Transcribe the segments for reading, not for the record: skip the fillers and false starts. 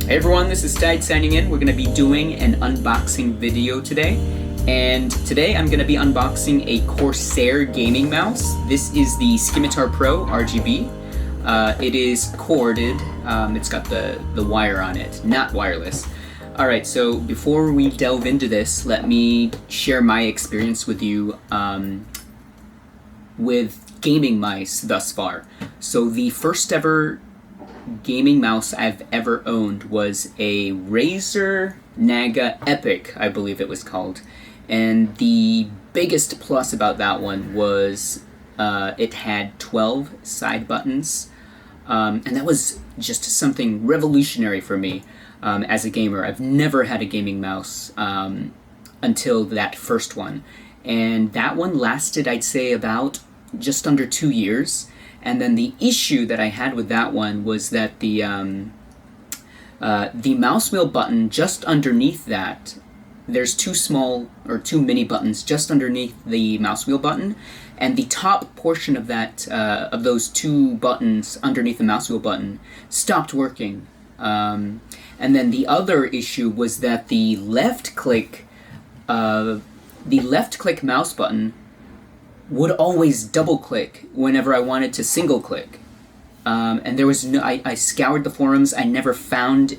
Hey everyone, this is Tide signing in. We're going to be doing an unboxing video today. And today I'm going to be unboxing a Corsair gaming mouse. This is the Scimitar Pro RGB. It is corded. It's got the wire on it, not wireless. Alright, so before we delve into this, let me share my experience with you with gaming mice thus far. So the first ever gaming mouse I've ever owned was a Razer Naga Epic, I believe it was called. And the biggest plus about that one was it had 12 side buttons. And that was just something revolutionary for me as a gamer. I've never had a gaming mouse until that first one. And that one lasted, I'd say, about just under 2 years. And then the issue that I had with that one was that the mouse wheel button just underneath that, there's two mini buttons just underneath the mouse wheel button, and the top portion of that of those two buttons underneath the mouse wheel button stopped working. And then the other issue was that the left click mouse button would always double click whenever I wanted to single click. And there was I scoured the forums. I never found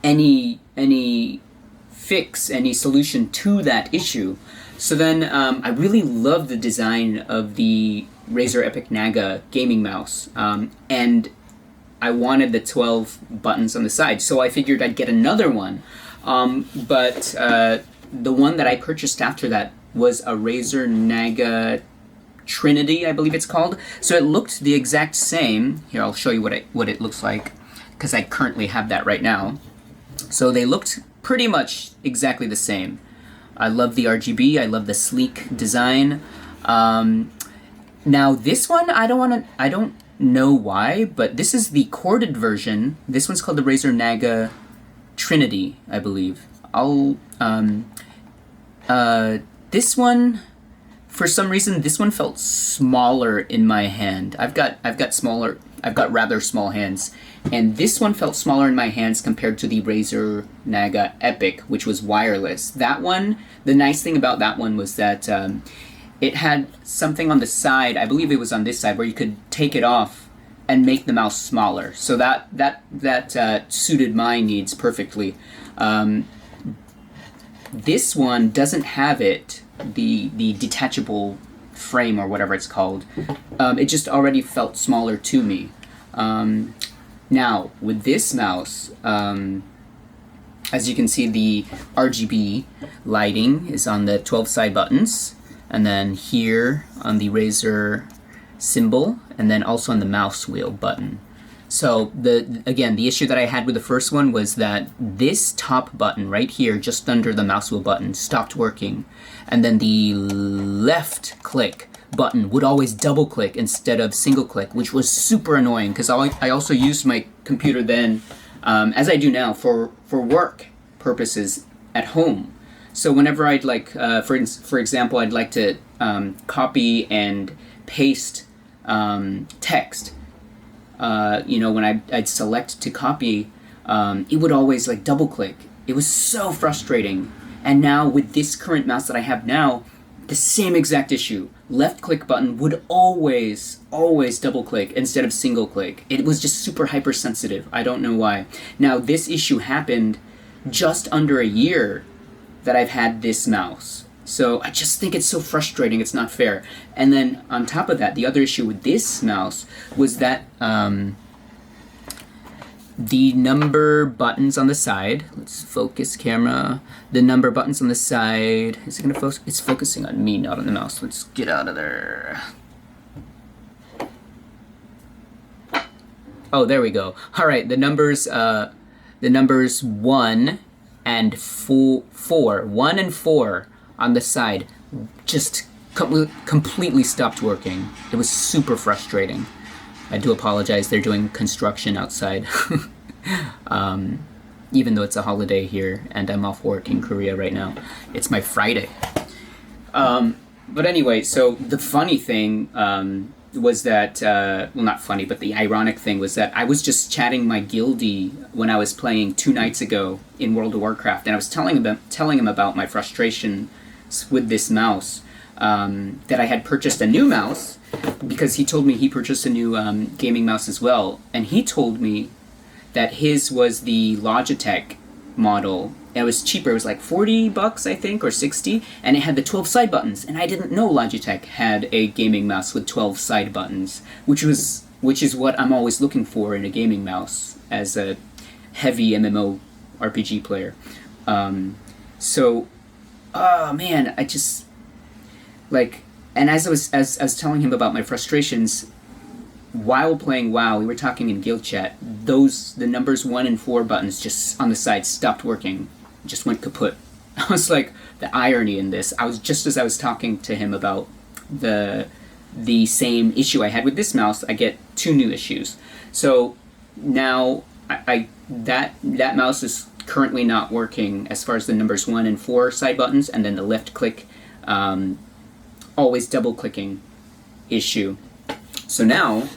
any fix, any solution to that issue. So then I really loved the design of the Razer Epic Naga gaming mouse. And I wanted the 12 buttons on the side. So I figured I'd get another one. But the one that I purchased after that was a Razer Naga Trinity, I believe it's called. So it looked the exact same. Here, I'll show you what it looks like, because I currently have that right now. So they looked pretty much exactly the same. I love the RGB. I love the sleek design. Now this one, I don't know why, but this is the corded version. This one's called the Razer Naga Trinity, I believe. This one, for some reason, this one felt smaller in my hand. I've got rather small hands, and this one felt smaller in my hands compared to the Razer Naga Epic, which was wireless. That one, the nice thing about that one was that it had something on the side, I believe it was on this side, where you could take it off and make the mouse smaller. So that suited my needs perfectly. This one doesn't have it, the detachable frame or whatever it's called. It just already felt smaller to me. Now, with this mouse, as you can see, the RGB lighting is on the 12 side buttons, and then here on the Razer symbol, and then also on the mouse wheel button. So again, the issue that I had with the first one was that this top button right here, just under the mouse wheel button, stopped working. And then the left click button would always double click instead of single click, which was super annoying, because I also used my computer then, as I do now, for work purposes at home. So whenever I'd like, for example, I'd like to copy and paste text, when I'd select to copy, it would always like double click. It was so frustrating. And now with this current mouse that I have now, the same exact issue. Left click button would always double click instead of single click. It was just super hypersensitive. I don't know why. Now this issue happened just under a year that I've had this mouse. So I just think it's so frustrating, it's not fair. And then on top of that, the other issue with this mouse was that the number buttons on the side, let's focus camera, the number buttons on the side, is it gonna focus? It's focusing on me, not on the mouse. Let's get out of there. Oh, there we go. All right, the numbers 1 and 4, 1 and 4 on the side just completely stopped working. It was super frustrating. I do apologize, they're doing construction outside. Even though it's a holiday here and I'm off work in Korea right now. It's my Friday. But anyway, so the funny thing was that, well, not funny, but the ironic thing was that I was just chatting my guildie when I was playing 2 nights ago in World of Warcraft, and I was telling him about my frustration with this mouse, that I had purchased a new mouse, because he told me he purchased a new gaming mouse as well, and he told me that his was the Logitech model. It was cheaper. It was like $40, I think, or 60, and it had the 12 side buttons. And I didn't know Logitech had a gaming mouse with 12 side buttons, which is what I'm always looking for in a gaming mouse as a heavy MMO RPG player. So, oh man, I just like, and as I was telling him about my frustrations while playing WoW, we were talking in guild chat. The numbers 1 and 4 buttons just on the side stopped working. Just went kaput. I was like, the irony in this. As I was talking to him about the same issue I had with this mouse, I get 2 new issues. So now that mouse is currently not working as far as the numbers 1 and 4 side buttons, and then the left click, always double clicking issue. So now,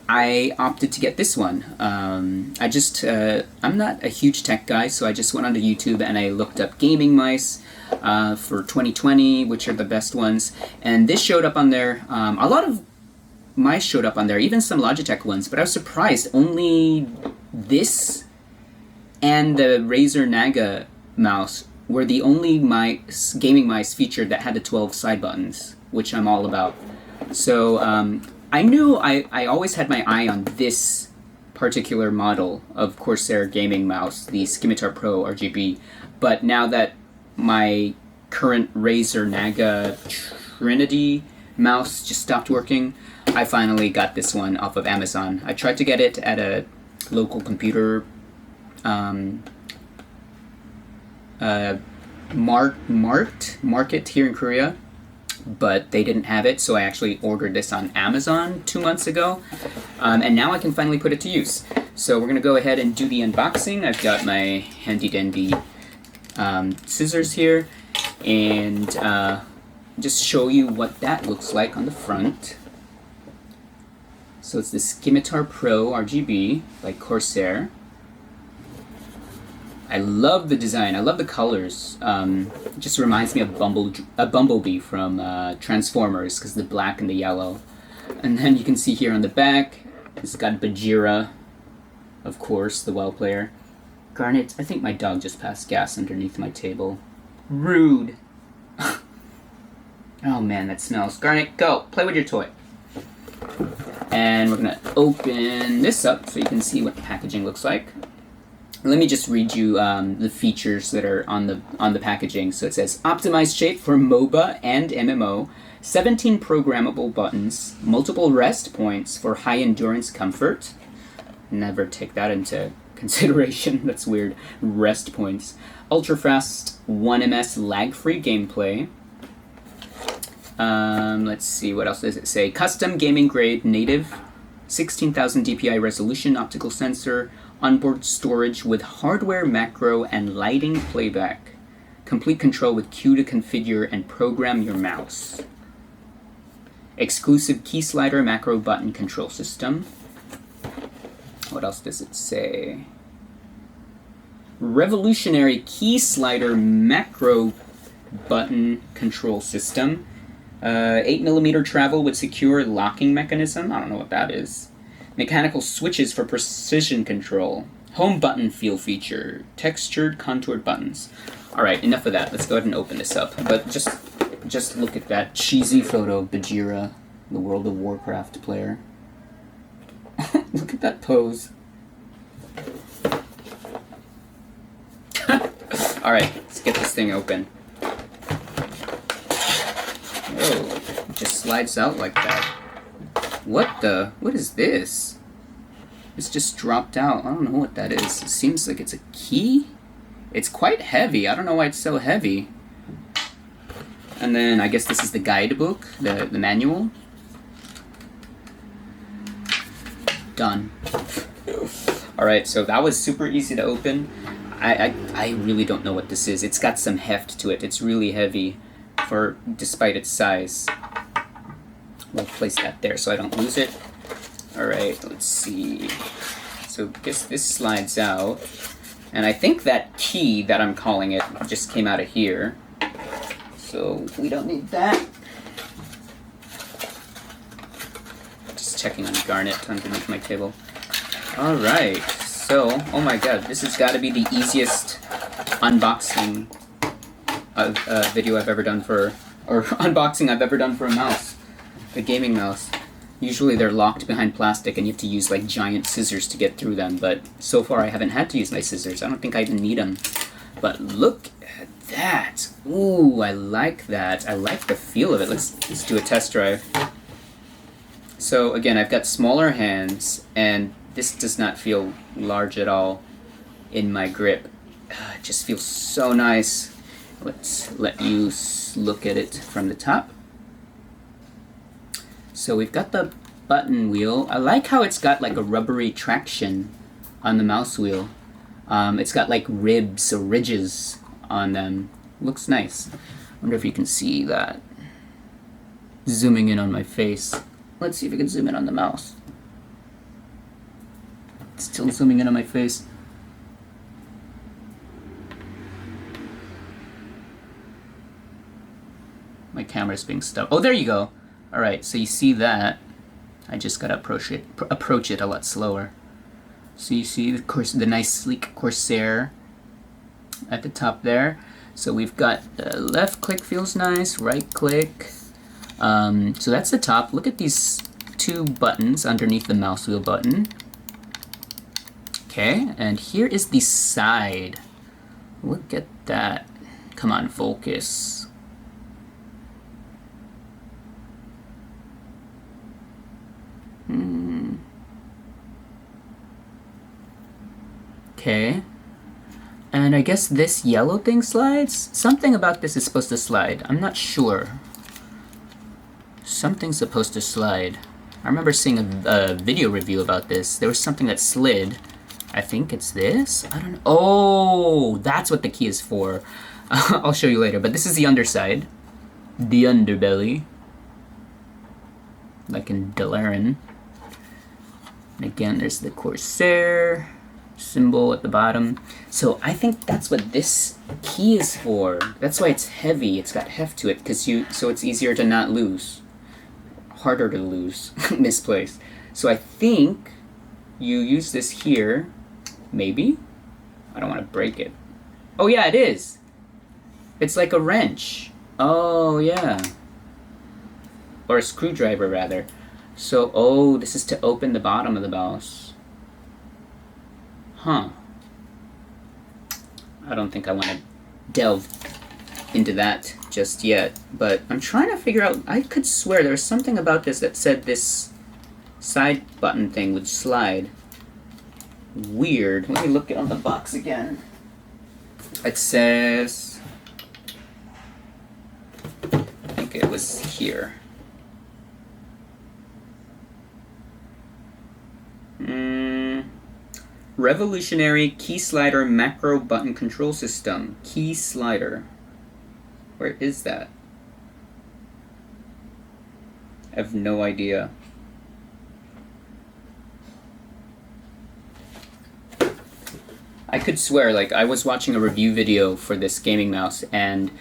I opted to get this one. I'm not a huge tech guy, so I just went onto YouTube and I looked up gaming mice for 2020, which are the best ones. And this showed up on there. A lot of mice showed up on there, even some Logitech ones, but I was surprised. Only this and the Razer Naga mouse were the only gaming mice featured that had the 12 side buttons, which I'm all about. So I knew I always had my eye on this particular model of Corsair gaming mouse, the Scimitar Pro RGB. But now that my current Razer Naga Trinity mouse just stopped working, I finally got this one off of Amazon. I tried to get it at a local computer market here in Korea, but they didn't have it, so I actually ordered this on Amazon 2 months ago, and now I can finally put it to use. So we're going to go ahead and do the unboxing. I've got my handy-dandy scissors here, and just show you what that looks like on the front. So it's the Scimitar Pro RGB by Corsair. I love the design. I love the colors. It just reminds me of a bumblebee from Transformers, because the black and the yellow. And then you can see here on the back, it's got Bajira, of course, the WoW player. Garnet, I think my dog just passed gas underneath my table. Rude. Oh man, that smells. Garnet, go, play with your toy. And we're gonna open this up so you can see what the packaging looks like. Let me just read you the features that are on the packaging. So it says, optimized shape for MOBA and MMO, 17 programmable buttons, multiple rest points for high endurance comfort. Never take that into consideration. That's weird. Rest points. Ultra fast 1ms lag-free gameplay. Let's see, what else does it say? Custom gaming grade native 16,000 dpi resolution optical sensor, onboard storage with hardware macro and lighting playback. Complete control with Q to configure and program your mouse. Exclusive key slider macro button control system. What else does it say? Revolutionary key slider macro button control system. 8mm travel with secure locking mechanism. I don't know what that is. Mechanical switches for precision control. Home button feel feature. Textured contoured buttons. Alright, enough of that. Let's go ahead and open this up. But just look at that cheesy photo of Bajira, the World of Warcraft player. Look at that pose. Alright, let's get this thing open. Oh, it just slides out like that. What is this? It's just dropped out. I don't know what that is. It seems like it's a key? It's quite heavy. I don't know why it's so heavy. And then I guess this is the guidebook, the manual. Done. Alright, so that was super easy to open. I really don't know what this is. It's got some heft to it. It's really heavy despite its size. We'll place that there so I don't lose it. Alright, let's see. So I guess this slides out. And I think that key that I'm calling it just came out of here. So we don't need that. Just checking on garnet underneath my table. Alright, so, oh my god, this has got to be the easiest unboxing video I've ever done for, or unboxing I've ever done for a mouse. A gaming mouse. Usually they're locked behind plastic and you have to use like giant scissors to get through them, but so far I haven't had to use my scissors. I don't think I even need them. But look at that. Ooh, I like that. I like the feel of it. Let's do a test drive. So again, I've got smaller hands and this does not feel large at all in my grip. It just feels so nice. Let's let you look at it from the top. So we've got the button wheel. I like how it's got like a rubbery traction on the mouse wheel. It's got like ribs or ridges on them. Looks nice. Wonder if you can see that. Zooming in on my face. Let's see if we can zoom in on the mouse. Still zooming in on my face. My camera's being stuck. Oh, there you go. Alright, so you see that. I just gotta approach it a lot slower. So you see the nice sleek corsair at the top there. So we've got the left click feels nice, right click. So that's the top. Look at these two buttons underneath the mouse wheel button. Okay, and here is the side. Look at that. Come on, focus. Okay. And I guess this yellow thing slides? Something about this is supposed to slide. I'm not sure. Something's supposed to slide. I remember seeing a video review about this. There was something that slid. I think it's this? I don't know. Oh, that's what the key is for. I'll show you later. But this is the underside. The underbelly. Like in Delaran. And again, there's the corsair symbol at the bottom. So I think that's what this key is for. That's why it's heavy. It's got heft to it, so it's easier to not lose. Harder to lose, misplaced. So I think you use this here, maybe? I don't want to break it. Oh yeah, it is. It's like a wrench. Oh yeah. Or a screwdriver rather. So, oh, this is to open the bottom of the mouse. Huh. I don't think I want to delve into that just yet, but I'm trying to figure out, I could swear there was something about this that said this side button thing would slide. Weird. Let me look it on the box again. It says, I think it was here. Revolutionary key slider macro button control system. Key slider. Where is that? I have no idea. I could swear, like, I was watching a review video for this gaming mouse, and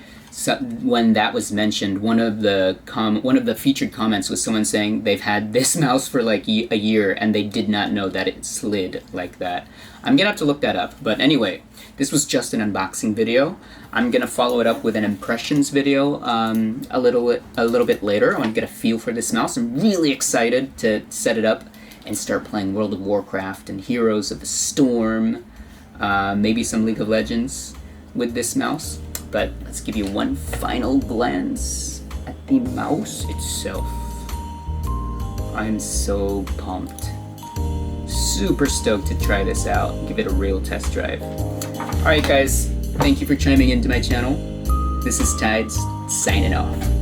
when that was mentioned, one of the featured comments was someone saying they've had this mouse for like a year and they did not know that it slid like that. I'm gonna have to look that up, but anyway, this was just an unboxing video. I'm gonna follow it up with an impressions video a little bit later. I want to get a feel for this mouse. I'm really excited to set it up and start playing World of Warcraft and Heroes of the Storm, maybe some League of Legends with this mouse. But let's give you one final glance at the mouse itself. I'm so pumped. Super stoked to try this out, give it a real test drive. Alright guys, thank you for chiming into my channel. This is Tides, signing off.